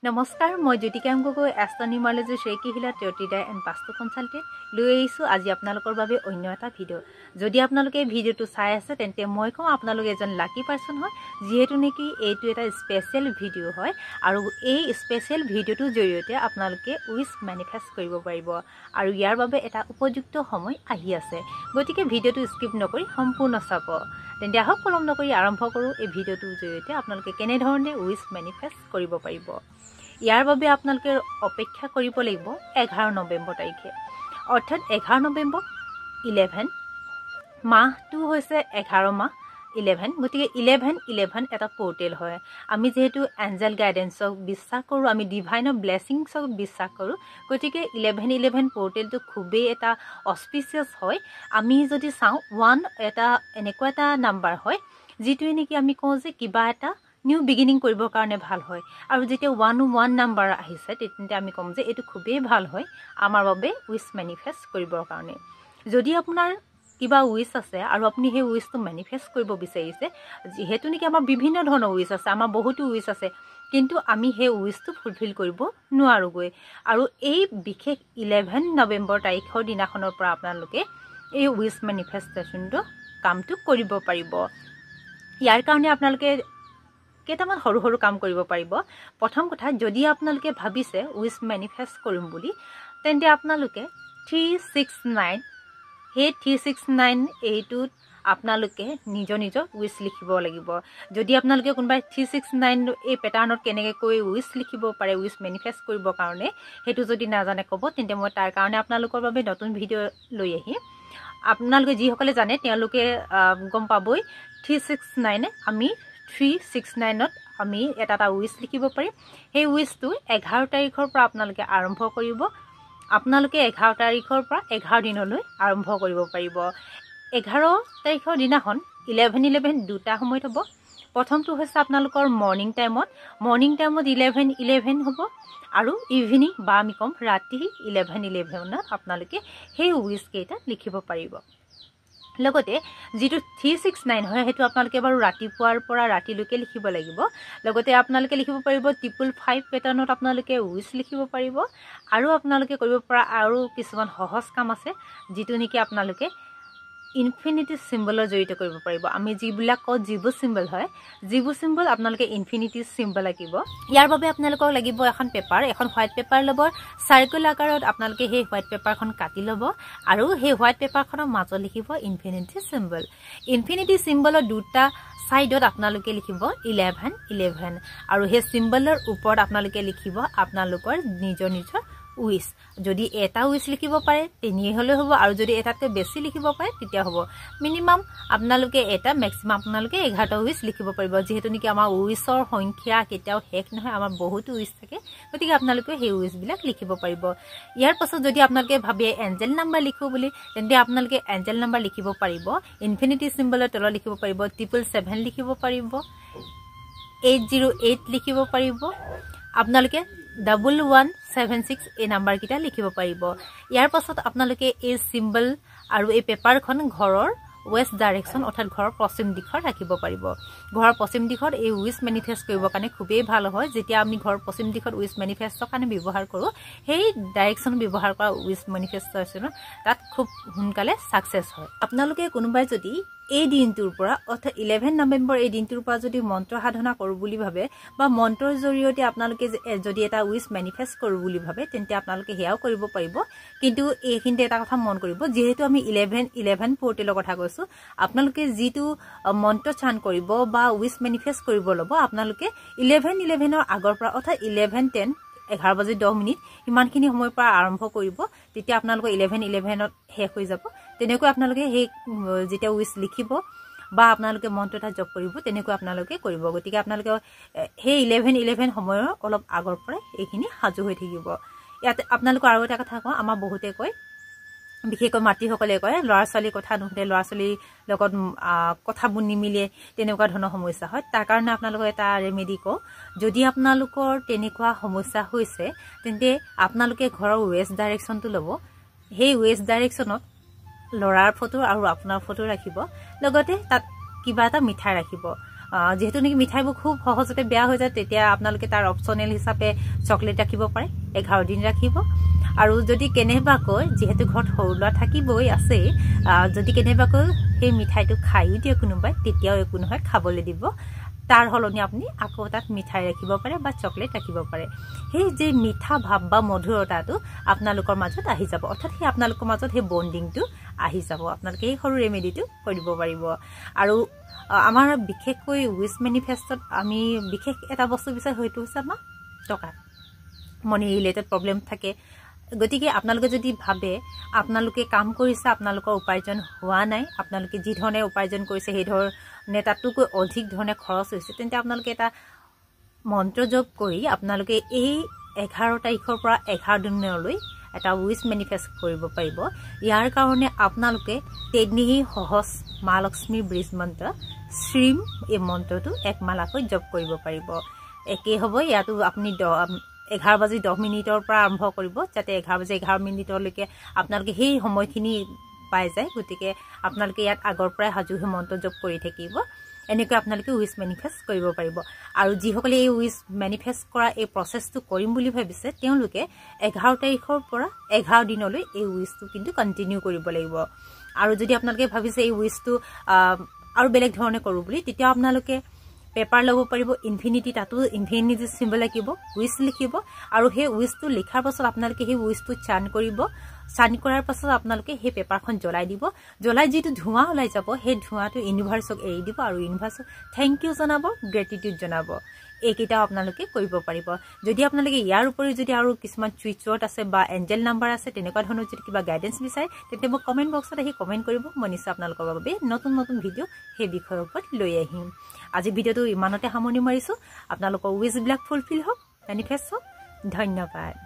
নমস্কাৰ মই Jyotikam Gogoi astronumerology reiki healer tutor and vastu consultant লৈ আহিছো আজি আপোনালোকৰ বাবে অন্য এটা ভিডিও। যদি আপোনালোকে ভিডিওটো চাই আছে তেন্তে মই কওঁ আপোনালোক এজন লাকি পাৰ্সন হয়, যেহেতু নেকি এইটো এটা স্পেশাল ভিডিও হয় আৰু এই স্পেশাল ভিডিওটোৰ জৰিয়তে আপোনালোকে উইশ মেনিফেষ্ট কৰিব পাৰিব আৰু ইয়াৰ বাবে এটা উপযুক্ত সময় আহি আছে। গতিকে ভিডিওটো স্কিপ নকৰি সম্পূৰ্ণ চাব। তেন্তে আহক পলম নকৰি আৰম্ভ কৰোঁ এই ভিডিওটোৰ জৰিয়তে আপোনালোকে কেনে ধৰণে উইশ মেনিফেষ্ট কৰিব পাৰিব। ইয়াৰ বাবে আপোনালোকে অপেক্ষা কৰিব লাগিব 11 নৱেম্বৰ তাৰিখে, অৰ্থাৎ 11 নৱেম্বৰ 11 মাহটো হৈছে 11 মাহ 11, গতিকে 11 এটা পোৰ্টেল হয়। আমি যেহেতু এঞ্জেল গাইডেন্সক বিশ্বাস কৰোঁ, আমি ডিভাইনৰ ব্লেছিংছক বিশ্বাস কৰোঁ, গতিকে 11 পোৰ্টেলটো খুবেই এটা অস্পিচিয়াছ হয়। আমি যদি চাওঁ 1 এটা এনেকুৱা এটা নাম্বাৰ হয় যিটোৱে নেকি আমি কওঁ যে কিবা এটা নিউ বিগিনিং কৰিবৰ কাৰণে ভাল হয়, আৰু যেতিয়া 1 নাম্বাৰ আহিছে তেন্তে আমি ক'ম যে এইটো খুবেই ভাল হয় আমাৰ বাবে উইশ মেনিফেষ্ট কৰিবৰ কাৰণে। যদি আপোনাৰ কিবা উইশ আছে আৰু আপুনি সেই উইশটো মেনিফেষ্ট কৰিব বিচাৰিছে, যিহেতু নেকি আমাৰ বিভিন্ন ধৰণৰ উইশ আছে, আমাৰ বহুতো উইশ আছে, কিন্তু আমি সেই উইশটো ফুলফিল কৰিব নোৱাৰোগৈ। আৰু এই বিশেষ 11 নৱেম্বৰ তাৰিখৰ দিনাখনৰ পৰা আপোনালোকে এই উইশ মেনিফেষ্টেশ্যনটো কামটো কৰিব পাৰিব। ইয়াৰ কাৰণে আপোনালোকে কেইটামান সৰু সৰু কাম কৰিব পাৰিব। প্ৰথম কথা, যদি আপোনালোকে ভাবিছে উইশ মেনিফেষ্ট কৰিম বুলি, তেন্তে আপোনালোকে 369 সেই 369 এইটোত আপোনালোকে নিজৰ উইশ লিখিব লাগিব। যদি আপোনালোকে কোনোবাই 369 এই পেটাৰ্ণত কেনেকৈ উইশ লিখিব পাৰে উইশ মেনিফেষ্ট কৰিবৰ কাৰণে সেইটো যদি নাজানে ক'ব, তেন্তে মই তাৰ কাৰণে আপোনালোকৰ বাবে নতুন ভিডিঅ' লৈ আহিম। আপোনালোকে যিসকলে জানে তেওঁলোকে গম পাবই 369 আমি 369ত আমি এটা উইশ লিখিব পাৰিম। সেই উইশটো 11 তাৰিখৰ পৰা আপোনালোকে আৰম্ভ কৰিব। আপোনালোকে 11 তাৰিখৰ পৰা 11 দিনলৈ আৰম্ভ কৰিব পাৰিব। 11 তাৰিখৰ দিনাখন 11 দুটা সময়ত হ'ব। প্ৰথমটো হৈছে আপোনালোকৰ মৰ্ণিং টাইমত 11 হ'ব, আৰু ইভিনিং বা আমি ক'ম ৰাতি 11 আপোনালোকে সেই উইশ কেইটা লিখিব পাৰিব। লগতে যিটো 369 হয় সেইটো আপোনালোকে বাৰু ৰাতিপুৱাৰ পৰা ৰাতিলৈকে লিখিব লাগিব। লগতে আপোনালোকে লিখিব পাৰিব 555 পেটাৰ্ণত আপোনালোকে উইশ লিখিব পাৰিব। আৰু আপোনালোকে কৰিব পৰা আৰু কিছুমান সহজ কাম আছে যিটো নেকি আপোনালোকে ইনফিনিটি চিম্বলৰ জড়িত কৰিব পাৰিব। আমি যিবিলাক কওঁ জিবু চিম্বল হয়, জিবু চিম্বল আপোনালোকে ইনফিনিটি চিম্বল লাগিব। ইয়াৰ বাবে আপোনালোকক লাগিব এখন পেপাৰ, এখন হোৱাইট পেপাৰ ল'ব। চাৰ্কুল আকাৰত আপোনালোকে সেই হোৱাইট পেপাৰখন কাটি ল'ব আৰু সেই হোৱাইট পেপাৰখনৰ মাজত লিখিব ইনফিনিটি চিম্বল। ইনফিনিটি চিম্বলৰ দুটা সাইডত আপোনালোকে লিখিব 11 আৰু সেই চিম্বলৰ ওপৰত আপোনালোকে লিখিব আপোনালোকৰ নিজৰ উইশ। যদি এটা উইশ লিখিব পাৰে তেনিয়ে হ'লে হ'ব, আৰু যদি এটাতকৈ বেছি লিখিব পাৰে তেতিয়া হ'ব। মিনিমাম আপোনালোকে এটা, মেক্সিমাম আপোনালোকে 11টা উইশ লিখিব পাৰিব। যিহেতু নেকি আমাৰ উইশৰ সংখ্যা কেতিয়াও শেষ নহয়, আমাৰ বহুতো উইশ থাকে, গতিকে আপোনালোকে সেই উইশবিলাক লিখিব পাৰিব। ইয়াৰ পাছত যদি আপোনালোকে ভাবে এঞ্জেল নাম্বাৰ লিখো বুলি, তেন্তে আপোনালোকে এঞ্জেল নাম্বাৰ লিখিব পাৰিব। ইনফিনিটি চিম্বলৰ তলত লিখিব পাৰিব 777 লিখিব পাৰিব, 808 লিখিব পাৰিব, আপোনালোকে 1176 এই নাম্বাৰকেইটা লিখিব পাৰিব। ইয়াৰ পাছত আপোনালোকে এই চিম্বল আৰু এই পেপাৰখন ঘৰৰ ৱেষ্ট ডাইৰেকশ্যন অৰ্থাৎ ঘৰৰ পশ্চিম দিশত ৰাখিব পাৰিব। ঘৰৰ পশ্চিম দিশত এই উইশ মেনিফেষ্ট কৰিবৰ কাৰণে খুবেই ভাল হয়। যেতিয়া আমি ঘৰৰ পশ্চিম দিশত উইশ মেনিফেষ্টৰ কাৰণে ব্যৱহাৰ কৰোঁ, সেই ডাইৰেকশ্যন ব্যৱহাৰ কৰা উইশ মেনিফেষ্টেশ্যনত তাত খুব সোনকালে ছাকচেছ হয়। আপোনালোকে কোনোবাই যদি এই দিনটোৰ পৰা অৰ্থাৎ 11 নৱেম্বৰ এই দিনটোৰ পৰা যদি মন্ত্ৰ সাধনা কৰোঁ বুলি ভাবে বা মন্ত্ৰৰ জৰিয়তে আপোনালোকে যদি এটা উইশ মেনিফেষ্ট কৰোঁ বুলি ভাবে, তেন্তে আপোনালোকে সেয়াও কৰিব পাৰিব। কিন্তু এইখিনিতে এটা কথা মন কৰিব, যিহেতু আমি 11 পোৰ্টেলৰ কথা কৈছোঁ, আপোনালোকে যিটো মন্ত্ৰ চান কৰিব বা উইশ মেনিফেষ্ট কৰিব ল'ব, আপোনালোকে 11 আগৰ পৰা অৰ্থাৎ 11:10 11:10 ইমানখিনি সময়ৰ পৰা আৰম্ভ কৰিব। তেতিয়া আপোনালোকৰ 11:11ত শেষ হৈ যাব। তেনেকৈ আপোনালোকে সেই যেতিয়া উইশ লিখিব বা আপোনালোকে মন্ত্ৰ এটা জপ কৰিব, তেনেকৈ আপোনালোকে কৰিব। গতিকে আপোনালোকে সেই 11 সময়ৰ অলপ আগৰ পৰাই এইখিনি সাজু হৈ থাকিব। ইয়াত আপোনালোকৰ আৰু এটা কথা কওঁ, আমাৰ বহুতে কয়, বিশেষকৈ মাতৃসকলে কয় ল'ৰা ছোৱালীৰ কথা নুশুনে, ল'ৰা ছোৱালীৰ লগত কথাবোৰ নিমিলে, তেনেকুৱা ধৰণৰ সমস্যা হয়। তাৰ কাৰণে আপোনালোকৰ এটা ৰেমেডি কওঁ, যদি আপোনালোকৰ তেনেকুৱা সমস্যা হৈছে তেন্তে আপোনালোকে ঘৰৰ ৱেষ্ট ডাইৰেকশ্যনটো ল'ব। সেই ৱেষ্ট ডাইৰেকশ্যনত ল'ৰাৰ ফটো আৰু আপোনাৰ ফটো ৰাখিব, লগতে তাত কিবা এটা মিঠাই ৰাখিব। যেহেতু নেকি মিঠাইবোৰ খুব সহজতে বেয়া হৈ যায় তেতিয়া আপোনালোকে তাৰ অপচনেল হিচাপে চকলেট ৰাখিব পাৰে 11 দিন ৰাখিব আৰু যদি কেনেবাকৈ যেহেতু ঘৰত সৰু ল'ৰা থাকিবই আছে যদি কেনেবাকৈ সেই মিঠাইটো খাইও দিয়ে কোনোবাই তেতিয়াও একো নহয় খাবলৈ দিব তাৰ হলনি আপুনি আকৌ তাত মিঠাই ৰাখিব পাৰে বা চকলেট ৰাখিব পাৰে সেই যে মিঠা ভাব বা মধুৰতাটো আপোনালোকৰ মাজত আহি যাব অৰ্থাৎ সেই আপোনালোকৰ মাজত সেই বন্ডিংটো আহি যাব আপোনালোকে এই সৰু ৰেমেডিটো কৰিব পাৰিব আৰু আমাৰ বিশেষকৈ উইচ মেনিফেষ্টত আমি বিশেষ এটা বস্তু বিচাৰ হয়তো হৈছে আমাৰ টকা মনি ৰিলেটেড প্ৰবলেম থাকে গতিকে আপোনালোকে যদি ভাবে আপোনালোকে কাম কৰিছে আপোনালোকৰ উপাৰ্জন হোৱা নাই আপোনালোকে যি ধৰণে উপাৰ্জন কৰিছে সেই ধৰণে তাতকৈ অধিক ধৰণে খৰচ হৈছে তেন্তে আপোনালোকে এটা মন্ত্ৰ জপ কৰি আপোনালোকে এই 11 তাৰিখৰ পৰা 11 দিনলৈ এটা উইচ মেনিফেষ্ট কৰিব পাৰিব ইয়াৰ কাৰণে আপোনালোকে তেনিহি সহজ মা লক্ষ্মী ব্ৰিজ মন্ত্ৰ শ্ৰীম এই মন্ত্ৰটো এক মালাকৈ জপ কৰিব পাৰিব একে হ'ব ইয়াতো আপুনি 11 বাজি 10 মিনিটৰ পৰা আৰম্ভ কৰিব যাতে 11 বাজি 11 মিনিটলৈকে আপোনালোকে সেই সময়খিনি পাই যায় গতিকে আপোনালোকে ইয়াত আগৰ পৰাই হাজু হৈ মন্ত্ৰ জপ কৰি থাকিব এনেকৈ আপোনালোকে উইচ মেনিফেষ্ট কৰিব পাৰিব আৰু যিসকলে এই উইচ মেনিফেষ্ট কৰা এই প্ৰচেছটো কৰিম বুলি ভাবিছে তেওঁলোকে 11 তাৰিখৰ পৰা 11 দিনলৈ এই উইচটো কিন্তু কন্টিনিউ কৰিব লাগিব আৰু যদি আপোনালোকে ভাবিছে এই উইচটো আৰু বেলেগ ধৰণে কৰো বুলি তেতিয়া আপোনালোকে পেপাৰ লব পাৰিব ইনফিনিটি তাতো ইনফিনিটি সিম্বল লিখিব উইচ লিখিব আৰু সেই উইচটো লিখাৰ পাছত আপোনালোকে সেই উইচটো চান কৰিব চান কৰাৰ পাছত আপোনালোকে সেই পেপাৰখন জ্বলাই দিব জ্বলাই যিটো ধোঁৱা ওলাই যাব সেই ধোঁৱাটো ইউনিভাৰ্সক এৰি দিব আৰু ইউনিভাৰ্সক থ্যাংক ইউ জনাব গ্ৰেটিটিউড জনাব এইকেইটা আপোনালোকে কৰিব পাৰিব যদি আপোনালোকে ইয়াৰ উপৰি যদি আৰু কিছুমান সুইচ ৱৰ্ড আছে বা এঞ্জেল নাম্বাৰ আছে তেনেকুৱা ধৰণৰ যদি কিবা গাইডেন্স বিচাৰে তেন্তে মোক কমেন্ট বক্সত আহি কমেন্ট কৰিব মই নিশ্চয় আপোনালোকৰ বাবে নতুন নতুন ভিডিঅ' সেই বিষয়ৰ ওপৰত লৈ আহিম আজি ভিডিঅ'টো ইমানতে সামৰণি মাৰিছো আপোনালোকৰ উইচ বিলাক ফুলফিল হওক মেনিফেষ্ট হওক ধন্যবাদ